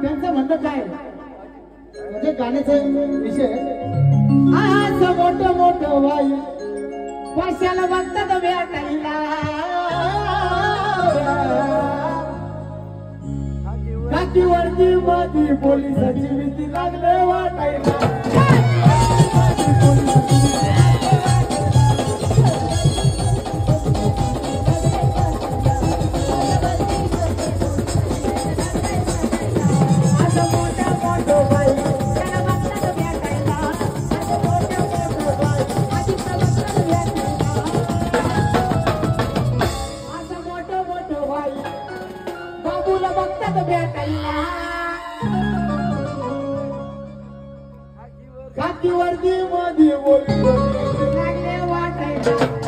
त्यांचं म्हणणं काय म्हणजे गाण्याचा विषय असं मोठं मोठं वाई कशाला बघतात भेटायला काठीवरती मध्ये पोलिसाची भीती लागले वाटायला काठीवरती मध्ये पोलिसाची लागले वाटायला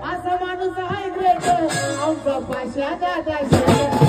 असं माणूस आहे ग्रेट आमचा पाशा दादा